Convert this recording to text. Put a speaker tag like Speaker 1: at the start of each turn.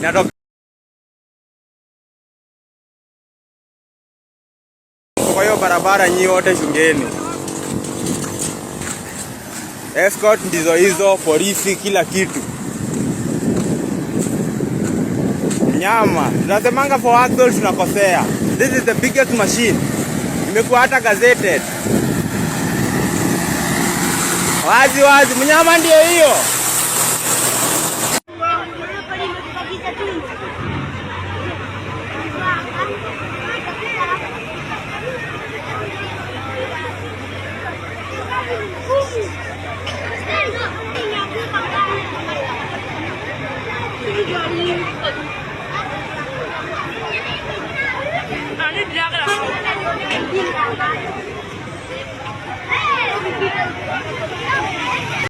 Speaker 1: inatoka kwa hiyo barabara. Nyi wote shungeni. Escort ndizo hizo, polisi, kila kitu. Nyama tunasemanga for axle tunakosea. This is the biggest machine. Imekuwa hata gazetted wazi wazi. Mnyama ndio hiyo.